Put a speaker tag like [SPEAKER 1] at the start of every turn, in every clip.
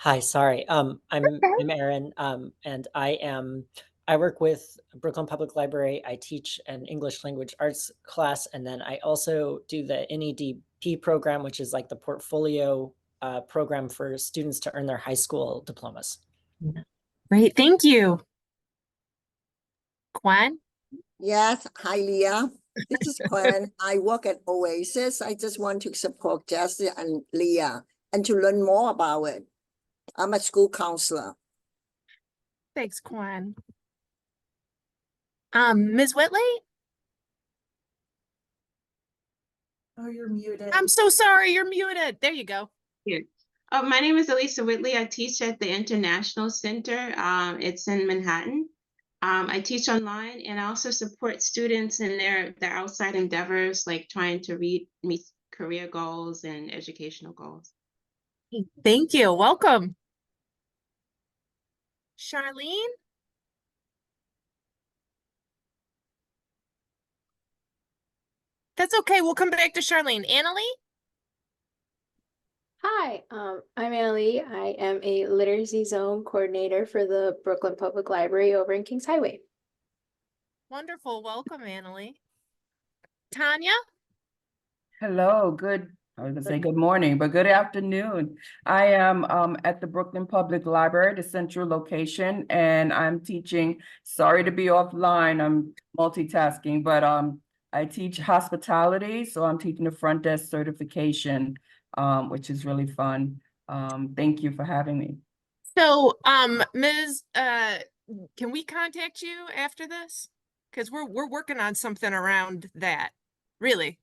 [SPEAKER 1] Hi, sorry. I'm Aaron, and I work with Brooklyn Public Library. I teach an English language arts class, and then I also do the NEDP program, which is like the portfolio program for students to earn their high school diplomas.
[SPEAKER 2] Great, thank you. Quan?
[SPEAKER 3] Yes, hi Leah. This is Gwen. I work at OACES. I just want to support Jessie and Leah and to learn more about it. I'm a school counselor.
[SPEAKER 2] Thanks, Quan. Ms. Whitley?
[SPEAKER 4] Oh, you're muted.
[SPEAKER 2] I'm so sorry, you're muted. There you go.
[SPEAKER 5] Here. My name is Elisa Whitley. I teach at the International Center. It's in Manhattan. I teach online and I also support students in their outside endeavors, like trying to meet career goals and educational goals.
[SPEAKER 2] Thank you. Welcome. Charlene? That's okay. We'll come back to Charlene. Annalie?
[SPEAKER 6] Hi, I'm Annalie. I am a literacy zone coordinator for the Brooklyn Public Library over in Kings Highway.
[SPEAKER 2] Wonderful. Welcome, Annalie. Tanya?
[SPEAKER 7] Hello, I was gonna say good morning, but good afternoon. I am at the Brooklyn Public Library, the central location, and I'm teaching, sorry to be offline, I'm multitasking, but I teach hospitality, so I'm teaching the front desk certification, which is really fun. Thank you for having me.
[SPEAKER 2] So, Ms. Can we contact you after this? Because we're working on something around that. Really?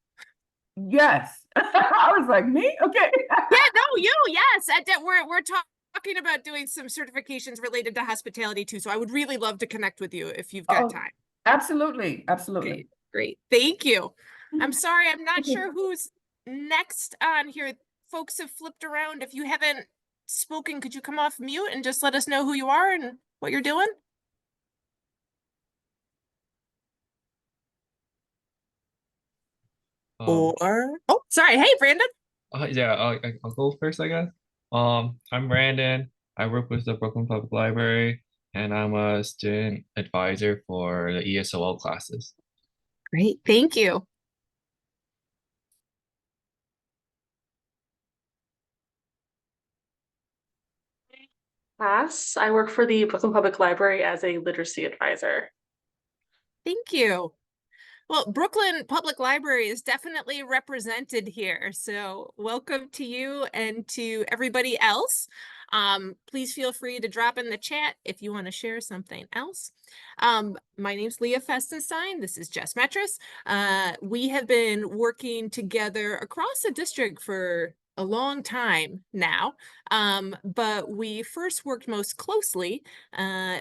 [SPEAKER 7] Yes. I was like, me? Okay.
[SPEAKER 2] Yeah, no, you, yes. We're talking about doing some certifications related to hospitality too. So I would really love to connect with you if you've got time.
[SPEAKER 7] Absolutely. Absolutely.
[SPEAKER 2] Great. Thank you. I'm sorry, I'm not sure who's next on here. Folks have flipped around. If you haven't spoken, could you come off mute and just let us know who you are and what you're doing? Oh, sorry. Hey, Brandon.
[SPEAKER 8] Yeah, I'll go first, I guess. I'm Brandon. I work with the Brooklyn Public Library, and I'm a student advisor for the ESOL classes.
[SPEAKER 2] Great. Thank you.
[SPEAKER 4] I work for the Brooklyn Public Library as a literacy advisor.
[SPEAKER 2] Thank you. Well, Brooklyn Public Library is definitely represented here. So welcome to you and to everybody else. Please feel free to drop in the chat if you want to share something else. My name's Leah Festenstein. This is Jess Metras. We have been working together across the district for a long time now, but we first worked most closely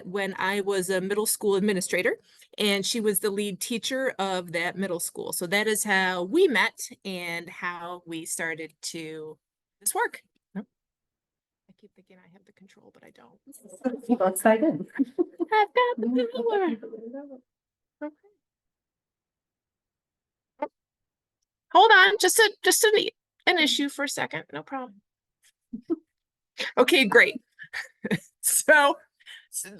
[SPEAKER 2] when I was a middle school administrator, and she was the lead teacher of that middle school. So that is how we met and how we started to this work. I keep thinking I have the control, but I don't.
[SPEAKER 4] Let's dive in.
[SPEAKER 2] I've got the power. Okay. Hold on, just an issue for a second. No problem. Okay, great. So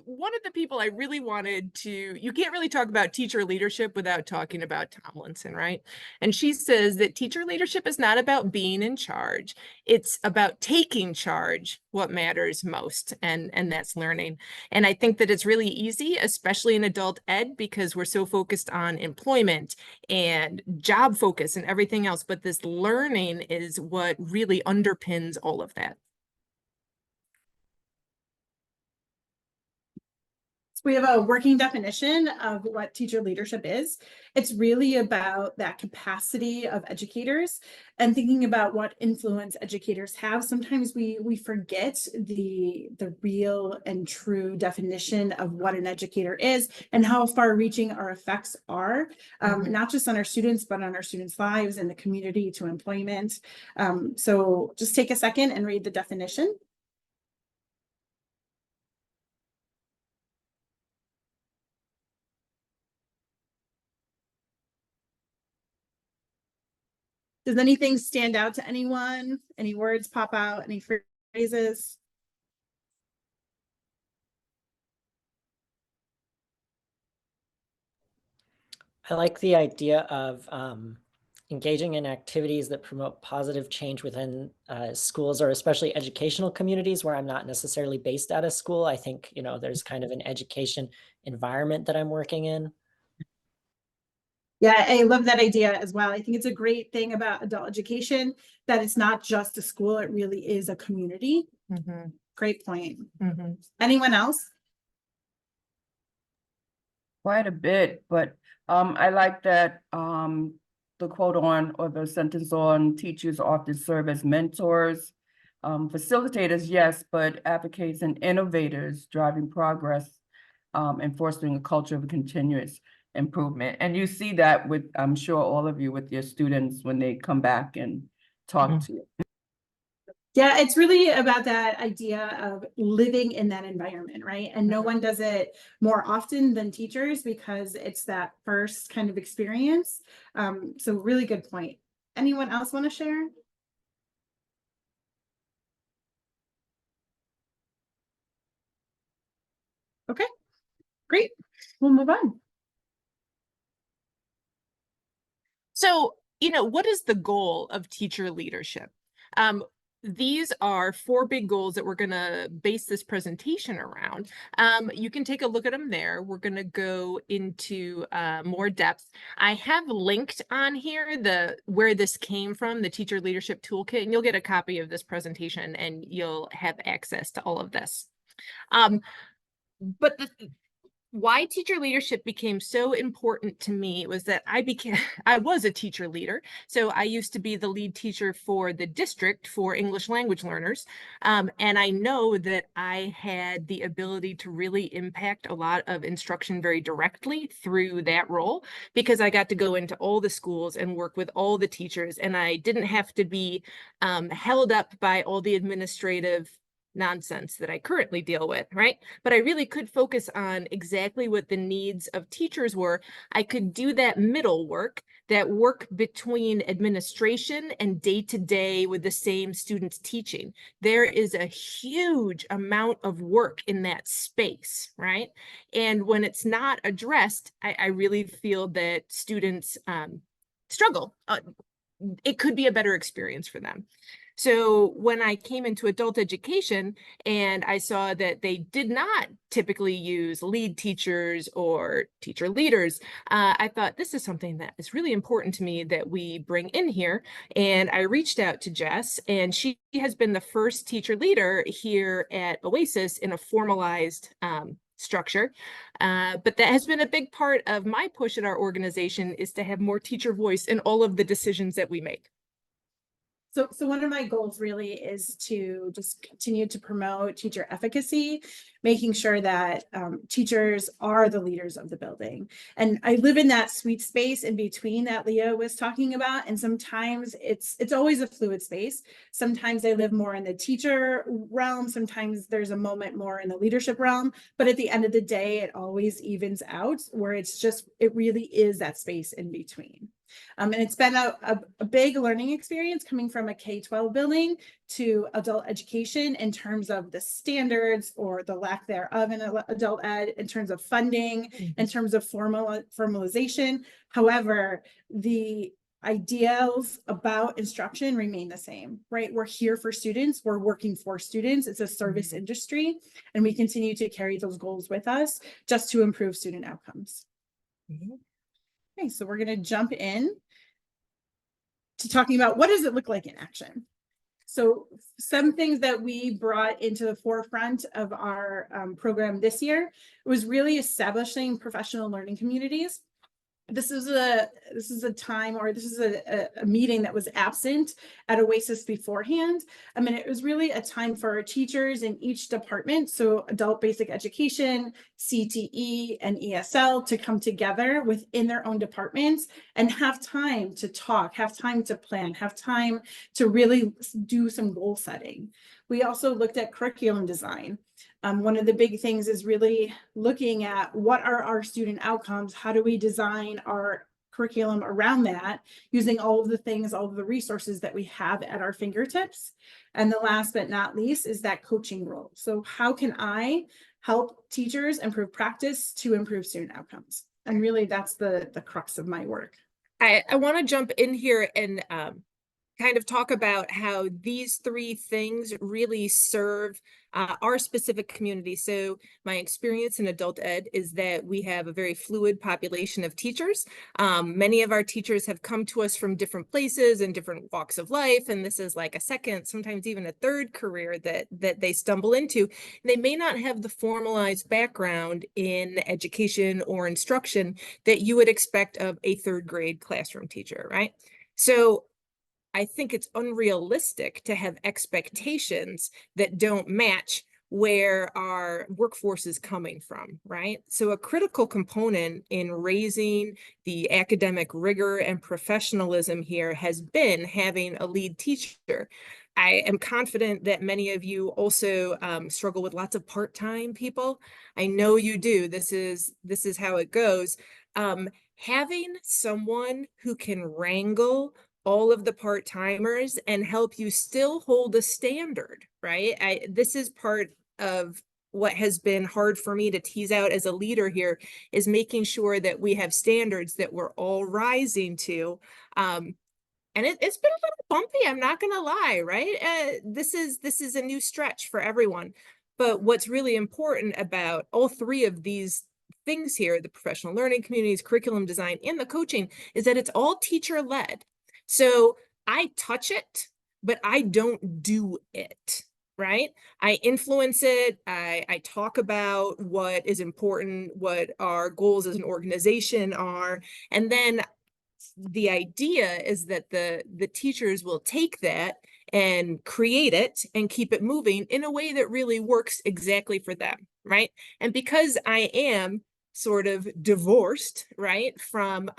[SPEAKER 2] one of the people I really wanted to, you can't really talk about teacher leadership without talking about Tomlinson, right? And she says that teacher leadership is not about being in charge. It's about taking charge, what matters most, and that's learning. And I think that it's really easy, especially in adult ed, because we're so focused on employment and job focus and everything else. But this learning is what really underpins all of that.
[SPEAKER 9] We have a working definition of what teacher leadership is. It's really about that capacity of educators and thinking about what influence educators have. Sometimes we forget the real and true definition of what an educator is and how far-reaching our effects are, not just on our students, but on our students' lives and the community to employment. So just take a second and read the definition. Does anything stand out to anyone? Any words pop out? Any phrases?
[SPEAKER 1] I like the idea of engaging in activities that promote positive change within schools, or especially educational communities where I'm not necessarily based at a school. I think, you know, there's kind of an education environment that I'm working in.
[SPEAKER 9] Yeah, I love that idea as well. I think it's a great thing about adult education that it's not just a school, it really is a community. Great point. Anyone else?
[SPEAKER 7] Quite a bit, but I like that the quote on, or the sentence on, teachers often serve as mentors, facilitators, yes, but advocates and innovators, driving progress and fostering a culture of continuous improvement. And you see that with, I'm sure, all of you with your students when they come back and talk to you.
[SPEAKER 9] Yeah, it's really about that idea of living in that environment, right? And no one does it more often than teachers because it's that first kind of experience. So really good point. Anyone else want to share? Okay, great. We'll move on.
[SPEAKER 2] So, you know, what is the goal of teacher leadership? These are 4 big goals that we're going to base this presentation around. You can take a look at them there. We're going to go into more depth. I have linked on here where this came from, the Teacher Leadership Toolkit, and you'll get a copy of this presentation and you'll have access to all of this. But why teacher leadership became so important to me was that I was a teacher leader. So I used to be the lead teacher for the district for English language learners. And I know that I had the ability to really impact a lot of instruction very directly through that role, because I got to go into all the schools and work with all the teachers, and I didn't have to be held up by all the administrative nonsense that I currently deal with, right? But I really could focus on exactly what the needs of teachers were. I could do that middle work, that work between administration and day-to-day with the same students teaching. There is a huge amount of work in that space, right? And when it's not addressed, I really feel that students struggle. It could be a better experience for them. So when I came into adult education and I saw that they did not typically use lead teachers or teacher leaders, I thought this is something that is really important to me that we bring in here. And I reached out to Jess, and she has been the first teacher leader here at OACES in a formalized structure. But that has been a big part of my push at our organization, is to have more teacher voice in all of the decisions that we make.
[SPEAKER 9] So one of my goals really is to just continue to promote teacher efficacy, making sure that teachers are the leaders of the building. And I live in that sweet space in between that Leah was talking about. And sometimes it's always a fluid space. Sometimes I live more in the teacher realm. Sometimes there's a moment more in the leadership realm. But at the end of the day, it always evens out, where it really is that space in between. And it's been a big learning experience coming from a K-12 building to adult education in terms of the standards or the lack thereof in adult ed, in terms of funding, in terms of formalization. However, the ideals about instruction remain the same, right? We're here for students. We're working for students. It's a service industry, and we continue to carry those goals with us just to improve student outcomes. Okay, so we're going to jump in to talking about what does it look like in action. So some things that we brought into the forefront of our program this year was really establishing professional learning communities. This is a time, or this is a meeting that was absent at OACES beforehand. I mean, it was really a time for our teachers in each department, so adult basic education, CTE, and ESL, to come together within their own departments and have time to talk, have time to plan, have time to really do some goal setting. We also looked at curriculum design. One of the big things is really looking at what are our student outcomes, how do we design our curriculum around that, using all of the things, all of the resources that we have at our fingertips. And the last but not least is that coaching role. So how can I help teachers improve practice to improve student outcomes? And really that's the crux of my work.
[SPEAKER 2] I want to jump in here and kind of talk about how these three things really serve our specific community. So my experience in adult ed is that we have a very fluid population of teachers. Many of our teachers have come to us from different places and different walks of life, and this is like a second, sometimes even a third career that they stumble into. They may not have the formalized background in education or instruction that you would expect of a third grade classroom teacher, right? So I think it's unrealistic to have expectations that don't match where our workforce is coming from, right? So a critical component in raising the academic rigor and professionalism here has been having a lead teacher. I am confident that many of you also struggle with lots of part-time people. I know you do. This is how it goes. Having someone who can wrangle all of the part-timers and help you still hold a standard, right? This is part of what has been hard for me to tease out as a leader here, is making sure that we have standards that we're all rising to. And it's been a little bumpy, I'm not gonna lie, right? This is a new stretch for everyone. But what's really important about all three of these things here, the professional learning communities, curriculum design, and the coaching, is that it's all teacher-led. So I touch it, but I don't do it, right? I influence it. I talk about what is important, what our goals as an organization are. And then the idea is that the teachers will take that and create it and keep it moving in a way that really works exactly for them, right? And because I am sort of divorced, right, from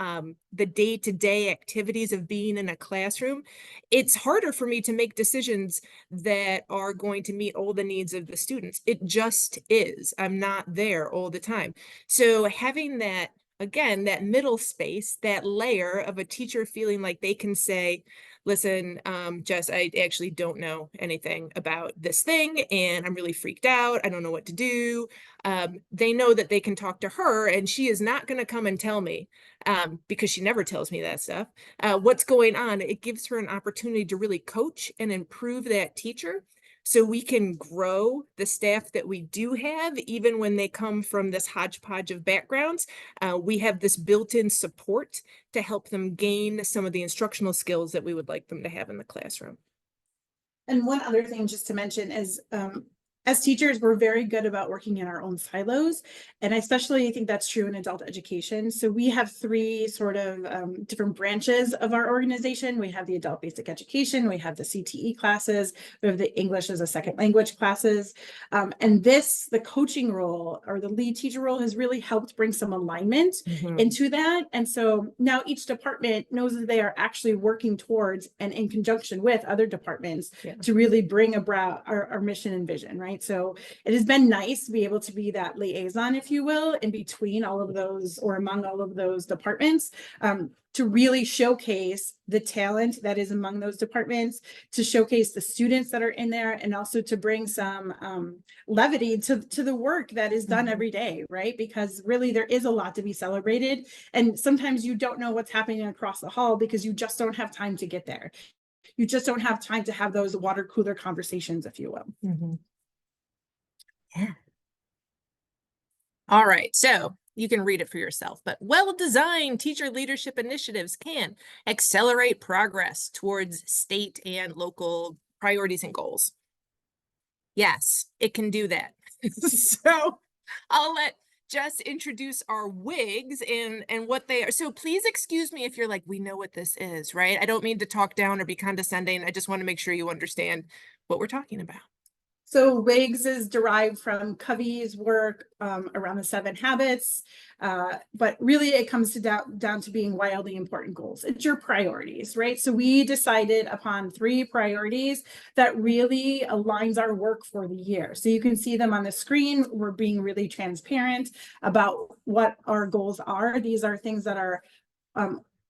[SPEAKER 2] the day-to-day activities of being in a classroom, it's harder for me to make decisions that are going to meet all the needs of the students. It just is. I'm not there all the time. So having that, again, that middle space, that layer of a teacher feeling like they can say, listen, Jess, I actually don't know anything about this thing and I'm really freaked out. I don't know what to do. They know that they can talk to her and she is not going to come and tell me, because she never tells me that stuff, what's going on. It gives her an opportunity to really coach and improve that teacher, so we can grow the staff that we do have, even when they come from this hodgepodge of backgrounds. We have this built-in support to help them gain some of the instructional skills that we would like them to have in the classroom.
[SPEAKER 9] And one other thing just to mention is, as teachers, we're very good about working in our own silos. And I especially think that's true in adult education. So we have three sort of different branches of our organization. We have the adult basic education, we have the CTE classes, we have the English as a second language classes. And the coaching role or the lead teacher role has really helped bring some alignment into that. And so now each department knows that they are actually working towards and in conjunction with other departments to really bring about our mission and vision, right? So it has been nice to be able to be that liaison, if you will, in between all of those or among all of those departments, to really showcase the talent that is among those departments, to showcase the students that are in there, and also to bring some levity to the work that is done every day, right? Because really there is a lot to be celebrated. And sometimes you don't know what's happening across the hall because you just don't have time to get there. You just don't have time to have those water cooler conversations, if you will.
[SPEAKER 2] Yeah. All right, so you can read it for yourself, but well-designed teacher leadership initiatives can accelerate progress towards state and local priorities and goals. Yes, it can do that. So I'll let Jess introduce our WIGs and what they are. So please excuse me if you're like, we know what this is, right? I don't mean to talk down or be condescending. I just want to make sure you understand what we're talking about.
[SPEAKER 9] So WIGS is derived from Covey's work around the 7 habits, but really it comes down to being wildly important goals. It's your priorities, right? So we decided upon 3 priorities that really aligns our work for the year. So you can see them on the screen. We're being really transparent about what our goals are. These are things that are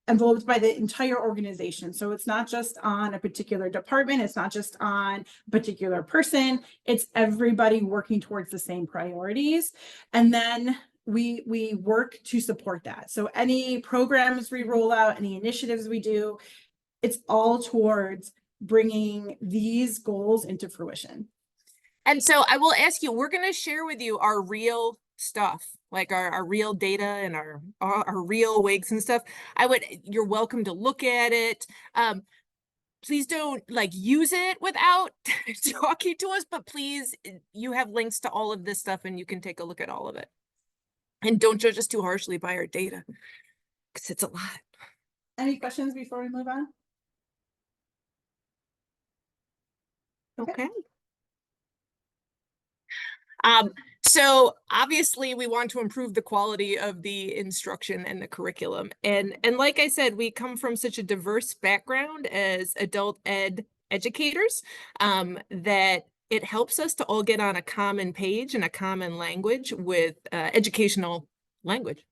[SPEAKER 9] enveloped by the entire organization. So it's not just on a particular department, it's not just on a particular person, it's everybody working towards the same priorities. And then we work to support that. So any programs we roll out, any initiatives we do, it's all towards bringing these goals into fruition.
[SPEAKER 2] And so I will ask you, we're going to share with you our real stuff, like our real data and our real wigs and stuff. You're welcome to look at it. Please don't like use it without talking to us, but please, you have links to all of this stuff and you can take a look at all of it. And don't judge us too harshly by our data, because it's a lot.
[SPEAKER 9] Any questions before we move on?
[SPEAKER 2] Okay. So obviously we want to improve the quality of the instruction and the curriculum. And like I said, we come from such a diverse background as adult ed educators, that it helps us to all get on a common page and a common language with educational language.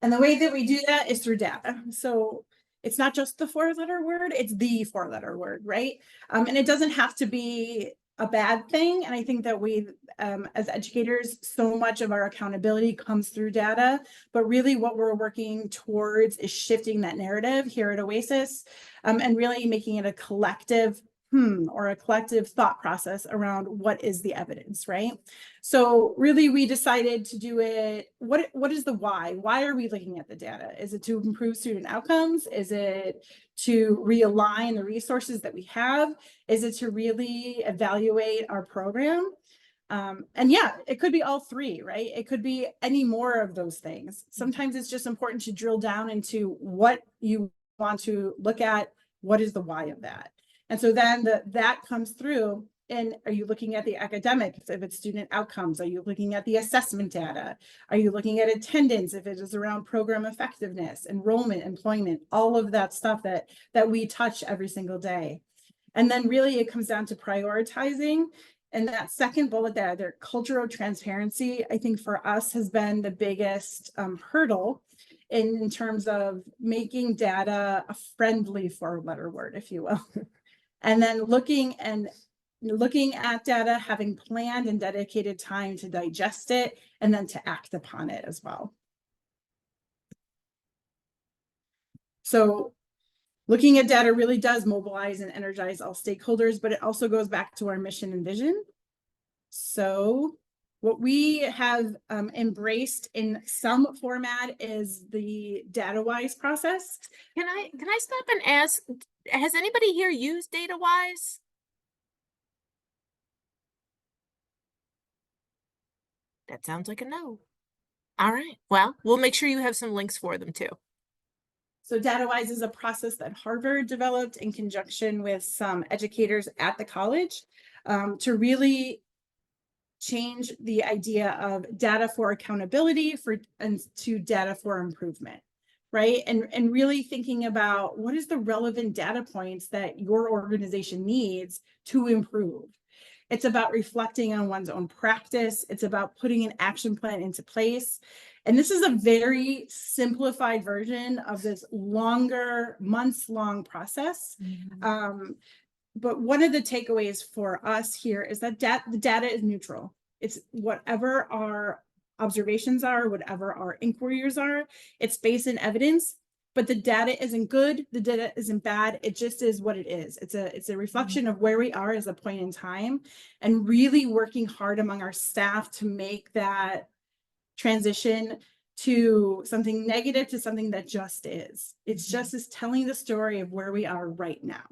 [SPEAKER 9] And the way that we do that is through data. So it's not just the 4-letter word, it's the 4-letter word, right? And it doesn't have to be a bad thing. And I think that we, as educators, so much of our accountability comes through data, but really what we're working towards is shifting that narrative here at OACES, and really making it a collective or a collective thought process around what is the evidence, right? So really we decided to do it, what is the why? Why are we looking at the data? Is it to improve student outcomes? Is it to realign the resources that we have? Is it to really evaluate our program? And yeah, it could be all three, right? It could be any more of those things. Sometimes it's just important to drill down into what you want to look at. What is the why of that? And so then that comes through. And are you looking at the academics if it's student outcomes? Are you looking at the assessment data? Are you looking at attendance if it is around program effectiveness, enrollment, employment, all of that stuff that we touch every single day? And then really it comes down to prioritizing. And that second bullet there, their cultural transparency, I think for us has been the biggest hurdle in terms of making data a friendly 4-letter word, if you will. And then looking at data, having planned and dedicated time to digest it, and then to act upon it as well. So looking at data really does mobilize and energize all stakeholders, but it also goes back to our mission and vision. So what we have embraced in some format is the DataWise process.
[SPEAKER 2] Can I stop and ask, has anybody here used DataWise? That sounds like a no. All right, well, we'll make sure you have some links for them too.
[SPEAKER 9] So DataWise is a process that Harvard developed in conjunction with some educators at the college to really change the idea of data for accountability and to data for improvement, right? And really thinking about what is the relevant data points that your organization needs to improve. It's about reflecting on one's own practice. It's about putting an action plan into place. And this is a very simplified version of this longer, months-long process.
[SPEAKER 2] Mm-hmm.
[SPEAKER 9] But one of the takeaways for us here is that the data is neutral. It's whatever our observations are, whatever our inquiries are, it's based in evidence, but the data isn't good, the data isn't bad, it just is what it is. It's a reflection of where we are as a point in time, and really working hard among our staff to make that transition to something negative to something that just is. It's just is telling the story of where we are right now.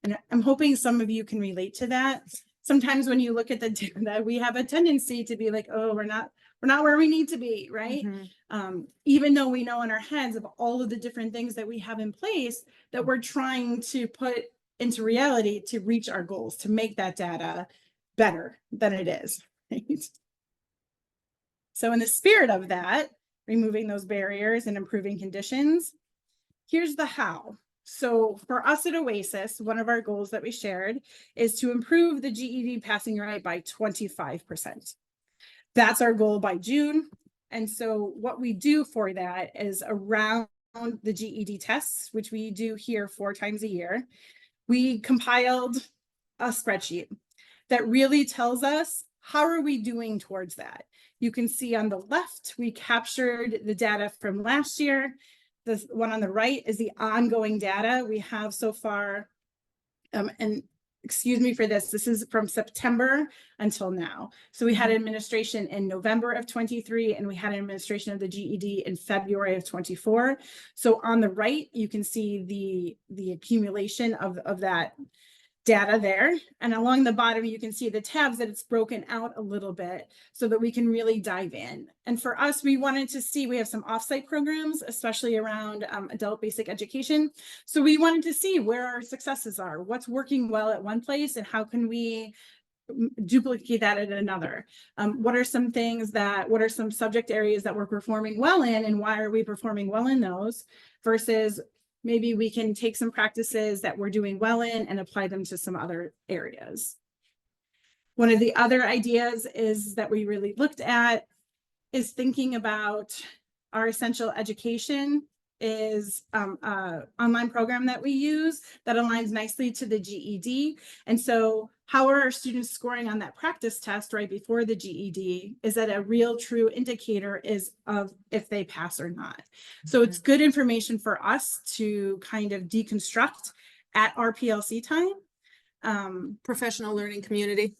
[SPEAKER 9] And I'm hoping some of you can relate to that. Sometimes when you look at the data, we have a tendency to be like, oh, we're not where we need to be, right?
[SPEAKER 2] Mm-hmm.
[SPEAKER 9] Even though we know in our heads of all of the different things that we have in place that we're trying to put into reality to reach our goals, to make that data better than it is, right? So in the spirit of that, removing those barriers and improving conditions, here's the how. So for us at OACES, one of our goals that we shared is to improve the GED passing rate by 25%. That's our goal by June. And so what we do for that is around the GED tests, which we do here 4 times a year, we compiled a spreadsheet that really tells us how are we doing towards that. You can see on the left, we captured the data from last year. The one on the right is the ongoing data we have so far. And excuse me for this, this is from September until now. So we had administration in November of 23, and we had an administration of the GED in February of 24. So on the right, you can see the accumulation of that data there. And along the bottom, you can see the tabs that it's broken out a little bit so that we can really dive in. And for us, we wanted to see, we have some offsite programs, especially around adult basic education. So we wanted to see where our successes are, what's working well at one place, and how can we duplicate that at another. What are some things that, what are some subject areas that we're performing well in, and why are we performing well in those, versus maybe we can take some practices that we're doing well in and apply them to some other areas. One of the other ideas is that we really looked at is thinking about our essential education is online program that we use that aligns nicely to the GED. And so how are our students scoring on that practice test right before the GED? Is that a real true indicator is of if they pass or not? So it's good information for us to kind of deconstruct at our PLC time.
[SPEAKER 2] Professional learning community.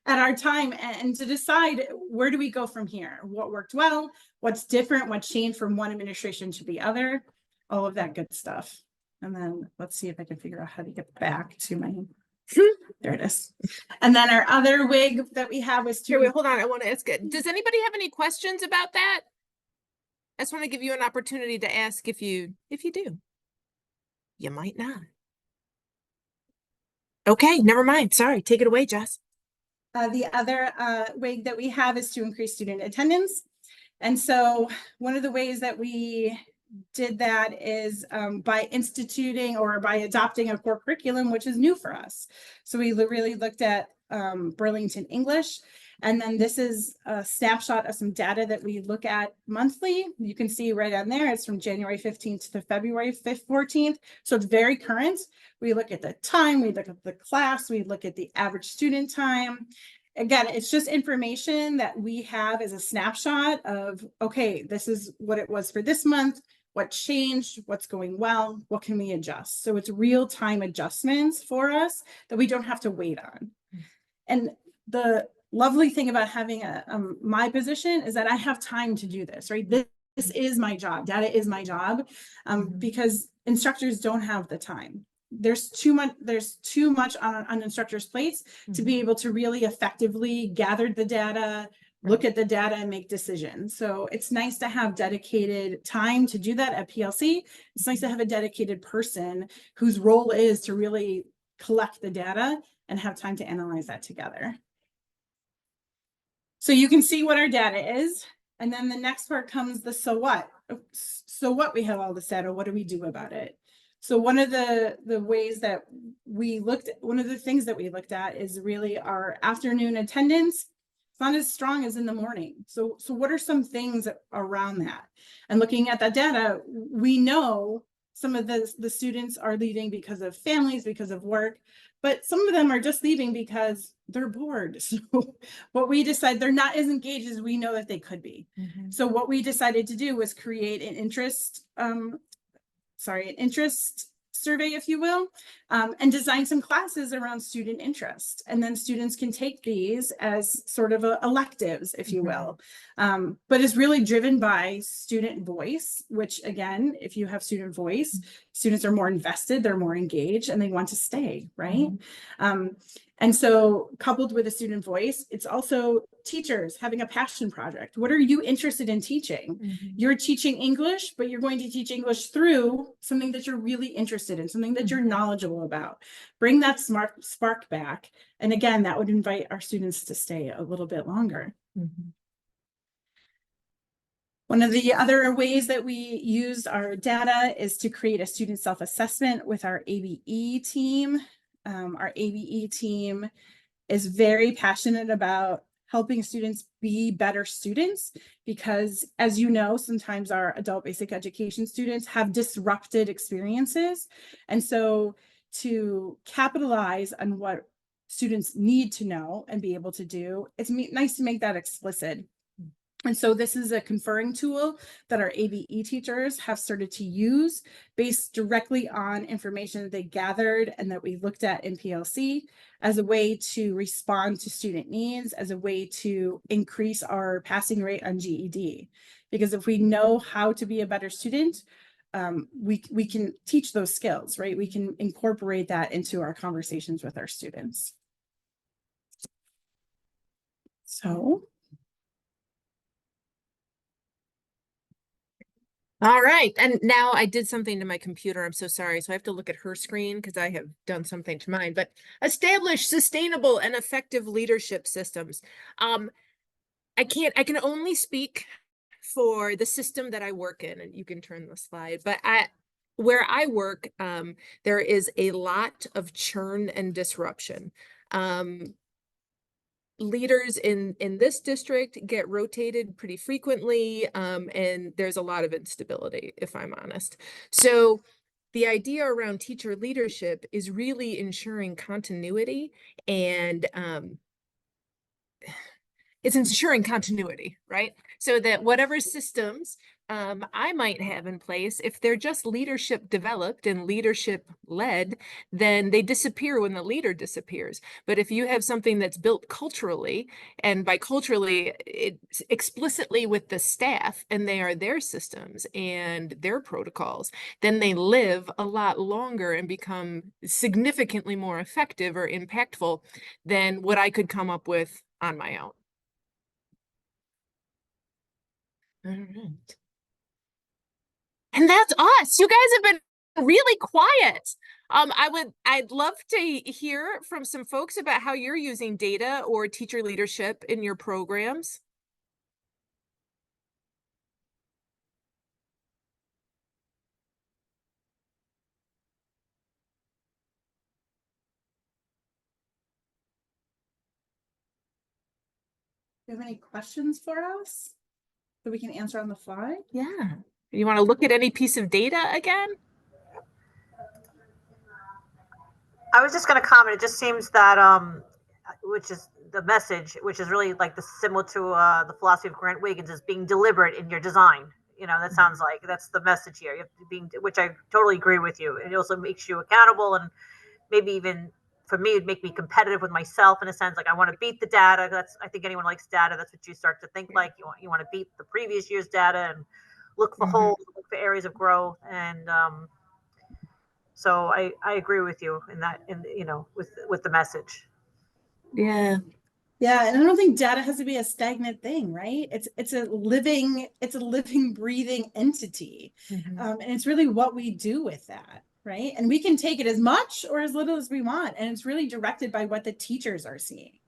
[SPEAKER 9] At our time, and to decide where do we go from here? What worked well? What's different? What changed from one administration to the other? All of that good stuff. And then let's see if I can figure out how to get back to my, there it is. And then our other wig that we have is to—
[SPEAKER 2] Here, wait, hold on. I want to ask it. Does anybody have any questions about that? I just want to give you an opportunity to ask if you do. You might not. Okay, never mind. Sorry. Take it away, Jess.
[SPEAKER 9] The other way that we have is to increase student attendance. And so one of the ways that we did that is by instituting or by adopting a core curriculum, which is new for us. So we really looked at Burlington English. And then this is a snapshot of some data that we look at monthly. You can see right on there, it's from January 15th to February 14th. So it's very current. We look at the time, we look at the class, we look at the average student time. Again, it's just information that we have as a snapshot of, okay, this is what it was for this month, what changed, what's going well, what can we adjust? So it's real-time adjustments for us that we don't have to wait on. And the lovely thing about having my position is that I have time to do this, right? This is my job. Data is my job, because instructors don't have the time. There's too much on instructors' plates to be able to really effectively gather the data, look at the data, and make decisions. So it's nice to have dedicated time to do that at PLC. It's nice to have a dedicated person whose role is to really collect the data and have time to analyze that together. So you can see what our data is. And then the next part comes the so what. So what we have all this data, what do we do about it? So one of the ways that we looked at, one of the things that we looked at is really our afternoon attendance. It's not as strong as in the morning. So what are some things around that? And looking at that data, we know some of the students are leaving because of families, because of work, but some of them are just leaving because they're bored. So what we decided, they're not as engaged as we know that they could be. So what we decided to do was create an interest survey, if you will, and design some classes around student interest. And then students can take these as sort of electives, if you will. But it's really driven by student voice, which again, if you have student voice, students are more invested, they're more engaged, and they want to stay, right? And so coupled with a student voice, it's also teachers having a passion project. What are you interested in teaching? You're teaching English, but you're going to teach English through something that you're really interested in, something that you're knowledgeable about. Bring that spark back. And again, that would invite our students to stay a little bit longer. One of the other ways that we used our data is to create a student self-assessment with our ABE team. Our ABE team is very passionate about helping students be better students because, as you know, sometimes our adult basic education students have disrupted experiences. And so to capitalize on what students need to know and be able to do, it's nice to make that explicit. And so this is a conferring tool that our ABE teachers have started to use based directly on information that they gathered and that we looked at in PLC as a way to respond to student needs, as a way to increase our passing rate on GED. Because if we know how to be a better student, we can teach those skills, right? We can incorporate that into our conversations with our students. So.
[SPEAKER 2] All right, and now I did something to my computer. I'm so sorry. So I have to look at her screen because I have done something to mine. But establish sustainable and effective leadership systems. I can only speak for the system that I work in, and you can turn the slide. But where I work, there is a lot of churn and disruption. Leaders in this district get rotated pretty frequently, and there's a lot of instability, if I'm honest. So the idea around teacher leadership is really ensuring continuity, and it's ensuring continuity, right? So that whatever systems I might have in place, if they're just leadership developed and leadership led, then they disappear when the leader disappears. But if you have something that's built culturally, and by culturally, it's explicitly with the staff, and they are their systems and their protocols, then they live a lot longer and become significantly more effective or impactful than what I could come up with on my own. All right. And that's us. You guys have been really quiet. I'd love to hear from some folks about how you're using data or teacher leadership in your programs.
[SPEAKER 9] Do you have any questions for us that we can answer on the fly?
[SPEAKER 2] Yeah. You want to look at any piece of data again?
[SPEAKER 10] I was just going to comment. It just seems that, which is the message, which is really like similar to the philosophy of Grant Wiggins, is being deliberate in your design. You know, that sounds like that's the message here. You have to be, which I totally agree with you. It also makes you accountable, and maybe even for me, it'd make me competitive with myself in a sense. Like I want to beat the data. I think anyone likes data. That's what you start to think like. You want to beat the previous year's data and look for holes, look for areas of growth, and so I agree with you in that, with the message.
[SPEAKER 2] Yeah.
[SPEAKER 9] Yeah, and I don't think data has to be a stagnant thing, right? It's a living, breathing entity. And it's really what we do with that, right? And we can take it as much or as little as we want. And it's really directed by what the teachers are seeing.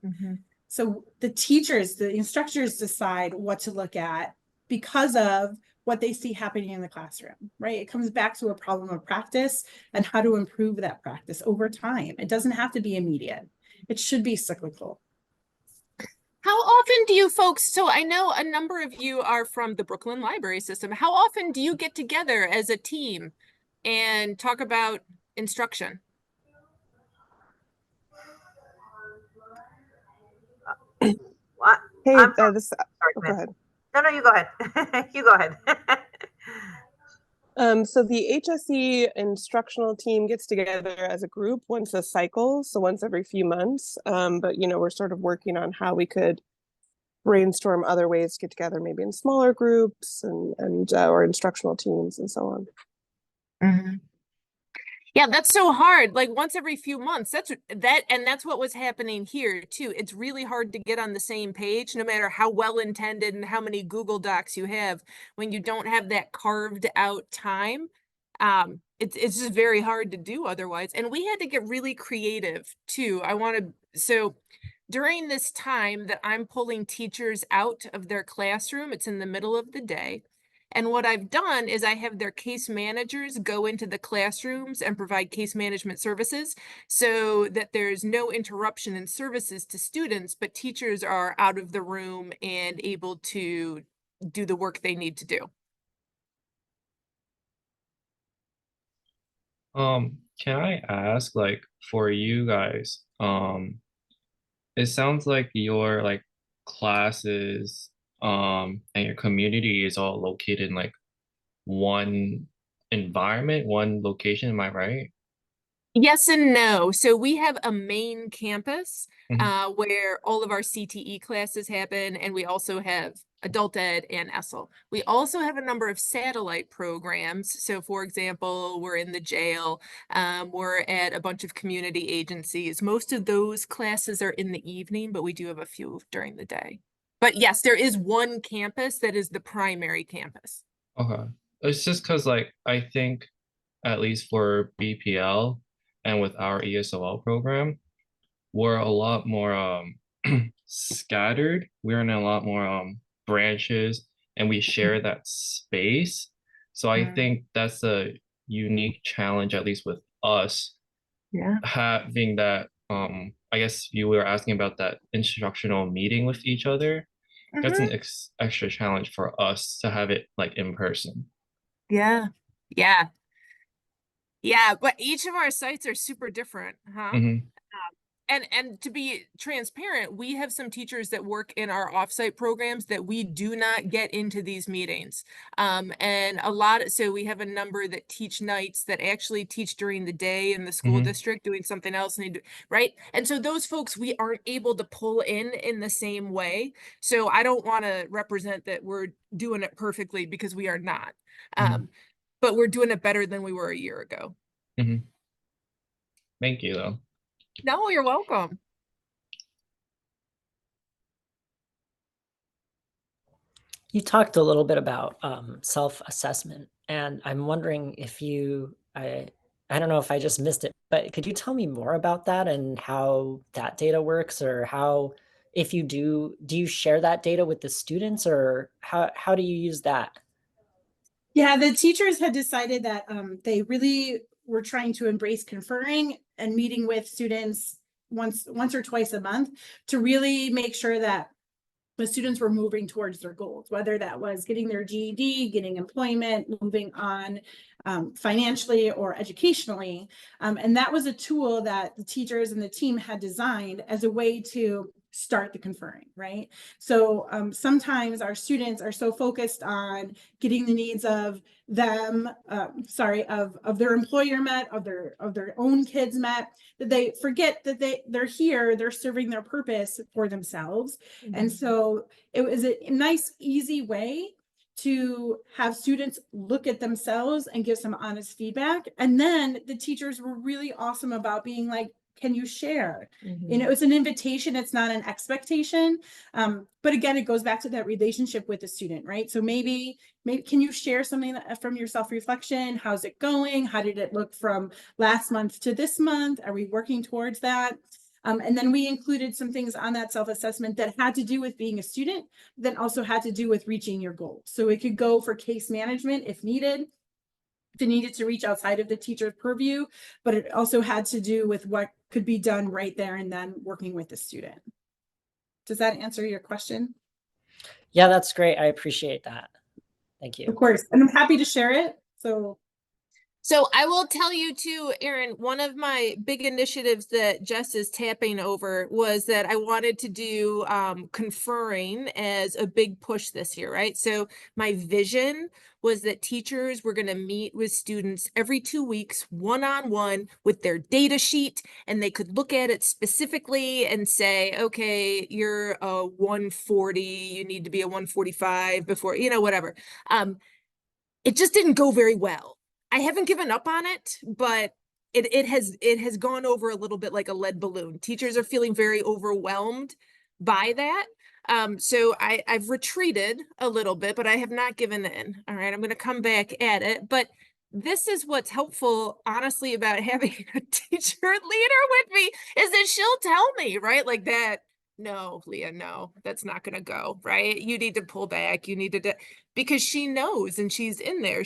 [SPEAKER 9] So the teachers, the instructors decide what to look at because of what they see happening in the classroom, right? It comes back to a problem of practice and how to improve that practice over time. It doesn't have to be immediate. It should be cyclical.
[SPEAKER 2] How often do you folks, so I know a number of you are from the Brooklyn Library System. How often do you get together as a team and talk about instruction?
[SPEAKER 10] What?
[SPEAKER 11] Hey,
[SPEAKER 10] sorry,
[SPEAKER 11] go ahead.
[SPEAKER 10] No, you go ahead. You go ahead.
[SPEAKER 11] So the HSE instructional team gets together as a group once a cycle, so once every few months. But we're sort of working on how we could brainstorm other ways to get together, maybe in smaller groups and or instructional teams and so on.
[SPEAKER 2] Yeah, that's so hard. Like once every few months, that's what was happening here too. It's really hard to get on the same page, no matter how well intended and how many Google Docs you have, when you don't have that carved out time. It's just very hard to do otherwise. And we had to get really creative too. So during this time that I'm pulling teachers out of their classroom, it's in the middle of the day. And what I've done is I have their case managers go into the classrooms and provide case management services so that there's no interruption in services to students, but teachers are out of the room and able to do the work they need to do.
[SPEAKER 8] Can I ask, like, for you guys, it sounds like your like classes and your community is all located in like one environment, one location, am I right?
[SPEAKER 2] Yes and no. So we have a main campus
[SPEAKER 8] Mhm.
[SPEAKER 2] where all of our CTE classes happen, and we also have adult ed and ESL. We also have a number of satellite programs. So for example, we're in the jail, we're at a bunch of community agencies. Most of those classes are in the evening, but we do have a few during the day. But yes, there is one campus that is the primary campus.
[SPEAKER 8] Okay. It's just because like I think at least for BPL and with our ESOL program, we're a lot more scattered. We're in a lot more branches and we share that space. So I think that's a unique challenge, at least with us,
[SPEAKER 2] Yeah.
[SPEAKER 8] having that I guess you were asking about that instructional meeting with each other. That's an extra challenge for us to have it like in person.
[SPEAKER 2] Yeah. Yeah. Yeah, but each of our sites are super different, huh?
[SPEAKER 8] Mhm.
[SPEAKER 2] And to be transparent, we have some teachers that work in our offsite programs that we do not get into these meetings. And so we have a number that teach nights that actually teach during the day in the school
[SPEAKER 8] Mhm.
[SPEAKER 2] district doing something else, right? And so those folks we aren't able to pull in the same way. So I don't want to represent that we're doing it perfectly because we are not. But we're doing it better than we were a year ago.
[SPEAKER 8] Mhm. Thank you though.
[SPEAKER 2] No, you're welcome.
[SPEAKER 1] You talked a little bit about self-assessment, and I'm wondering if I don't know if I just missed it, but could you tell me more about that and how that data works, or how, if you do you share that data with the students, or how do you use that?
[SPEAKER 9] Yeah, the teachers had decided that they really were trying to embrace conferring and meeting with students once or twice a month to really make sure that the students were moving towards their goals, whether that was getting their GED, getting employment, moving on financially or educationally. And that was a tool that the teachers and the team had designed as a way to start the conferring, right? So sometimes our students are so focused on getting the needs of them, of their employer met, of their own kids met, that they forget that they're here, they're serving their purpose for themselves. And so it was a nice, easy way to have students look at themselves and give some honest feedback. And then the teachers were really awesome about being like, can you share? You know, it's an invitation, it's not an expectation. But again, it goes back to that relationship with the student, right? So maybe can you share something from your self-reflection? How's it going? How did it look from last month to this month? Are we working towards that? And then we included some things on that self-assessment that had to do with being a student, that also had to do with reaching your goals. So it could go for case management if needed, if it needed to reach outside of the teacher's purview, but it also had to do with what could be done right there and then working with the student. Does that answer your question?
[SPEAKER 1] Yeah, that's great. I appreciate that. Thank you.
[SPEAKER 9] Of course. And I'm happy to share it.
[SPEAKER 2] So I will tell you too, Erin, one of my big initiatives that Jess is tapping over was that I wanted to do conferring as a big push this year, right? So my vision was that teachers were going to meet with students every 2 weeks, one-on-one with their data sheet, and they could look at it specifically and say, okay, you're a 140, you need to be a 145 before, whatever. It just didn't go very well. I haven't given up on it, but it has gone over a little bit like a lead balloon. Teachers are feeling very overwhelmed by that. So I've retreated a little bit, but I have not given in. All right, I'm going to come back at it. But this is what's helpful, honestly, about having a teacher leader with me, is that she'll tell me, right, like that. No, Leah, no, that's not going to go, right? You need to pull back. You need to, because she knows and she's in there.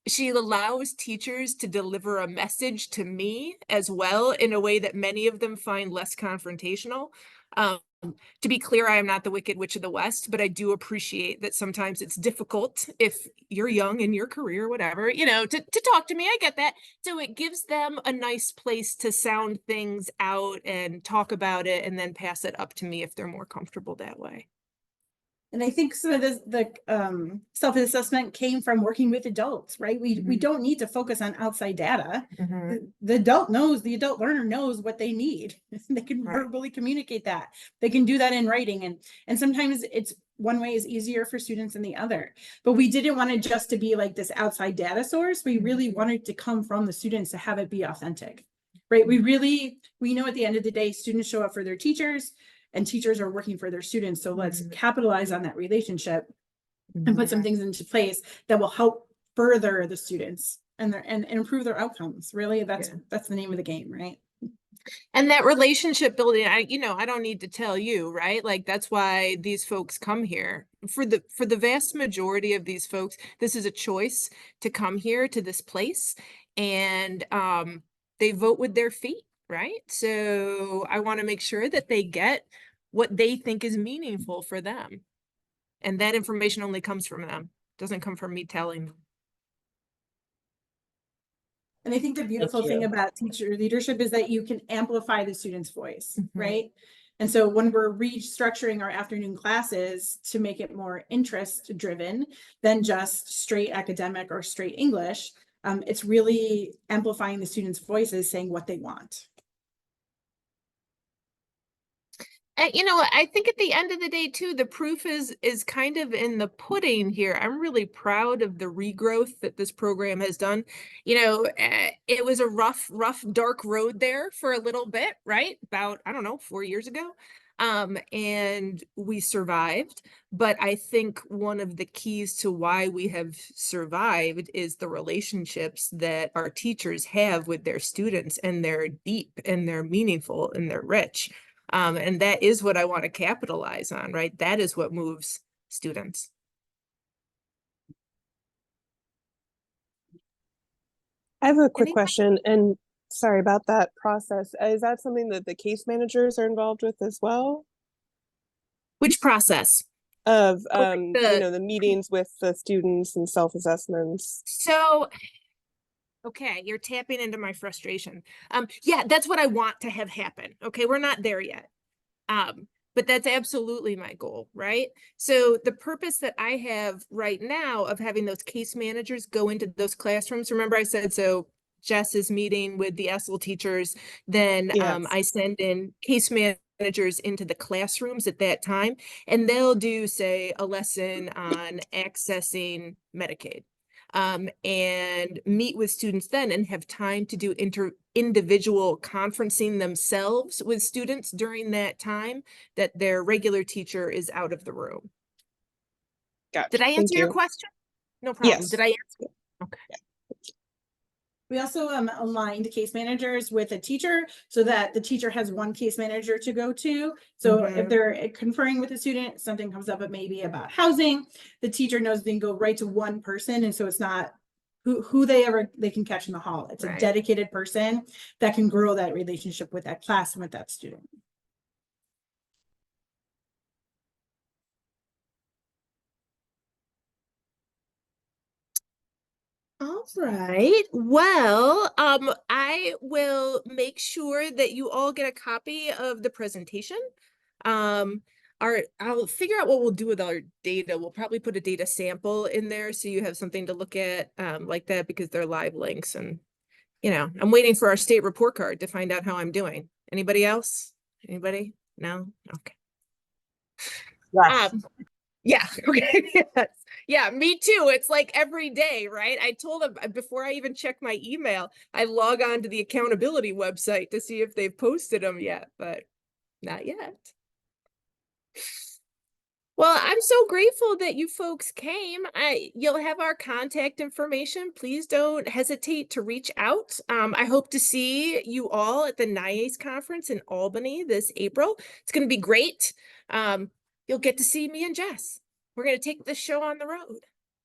[SPEAKER 2] She allows teachers to deliver a message to me as well in a way that many of them find less confrontational. To be clear, I am not the Wicked Witch of the West, but I do appreciate that sometimes it's difficult if you're young in your career, whatever, you know, to talk to me. I get that. So it gives them a nice place to sound things out and talk about it and then pass it up to me if they're more comfortable that way.
[SPEAKER 9] And I think some of the self-assessment came from working with adults, right? We don't need to focus on outside data. The adult knows, the adult learner knows what they need. They can verbally communicate that. They can do that in writing. And sometimes it's one way is easier for students than the other. But we didn't want it just to be like this outside data source. We really wanted to come from the students to have it be authentic, right? We know at the end of the day, students show up for their teachers, and teachers are working for their students. So let's capitalize on that relationship and put some things into place that will help further the students and improve their outcomes. Really, that's the name of the game, right?
[SPEAKER 2] And that relationship building, I don't need to tell you, right? Like, that's why these folks come here. For the vast majority of these folks, this is a choice to come here to this place, and they vote with their feet. Right? So I want to make sure that they get what they think is meaningful for them. And that information only comes from them. It doesn't come from me telling them.
[SPEAKER 9] And I think the beautiful thing about teacher leadership is that you can amplify the student's voice, right? And so when we're restructuring our afternoon classes to make it more interest driven than just straight academic or straight English, it's really amplifying the students' voices, saying what they want.
[SPEAKER 2] And I think at the end of the day too, the proof is kind of in the pudding here. I'm really proud of the regrowth that this program has done. It was a rough, dark road there for a little bit, right? About, I don't know, 4 years ago. And we survived. But I think one of the keys to why we have survived is the relationships that our teachers have with their students, and they're deep and they're meaningful and they're rich. And that is what I want to capitalize on, right? That is what moves students.
[SPEAKER 11] I have a quick question, and sorry about that process. Is that something that the case managers are involved with as well?
[SPEAKER 2] Which process?
[SPEAKER 11] Of the meetings with the students and self-assessments.
[SPEAKER 2] So, okay, you're tapping into my frustration. Yeah, that's what I want to have happen. Okay, we're not there yet. But that's absolutely my goal, right? So the purpose that I have right now of having those case managers go into those classrooms, remember I said, so Jess is meeting with the ESL teachers, then I send in case managers into the classrooms at that time, and they'll do, say, a lesson on accessing Medicaid. And meet with students then and have time to do individual conferencing themselves with students during that time that their regular teacher is out of the room.
[SPEAKER 11] Gotcha.
[SPEAKER 2] Did I answer your question? No problem.
[SPEAKER 11] Yes.
[SPEAKER 2] Did I answer? Okay.
[SPEAKER 11] Yeah.
[SPEAKER 9] We also aligned case managers with a teacher so that the teacher has one case manager to go to. So if they're conferring with a student, something comes up, maybe about housing, the teacher knows they can go right to one person. And so it's not who they can catch in the hall. It's a dedicated person that can grow that relationship with that class and with that student.
[SPEAKER 2] All right. Well, I will make sure that you all get a copy of the presentation. I'll figure out what we'll do with our data. We'll probably put a data sample in there so you have something to look at like that, because they're live links. And, I'm waiting for our state report card to find out how I'm doing. Anybody else? Anybody? No? Okay.
[SPEAKER 10] Yes.
[SPEAKER 2] Yeah. Okay. Yes. Yeah, me too. It's like every day, right? I told them before I even check my email, I log on to the accountability website to see if they've posted them yet, but not yet. Well, I'm so grateful that you folks came. You'll have our contact information. Please don't hesitate to reach out. I hope to see you all at the NYACCE conference in Albany this April. It's going to be great. You'll get to see me and Jess. We're going to take this show on the road.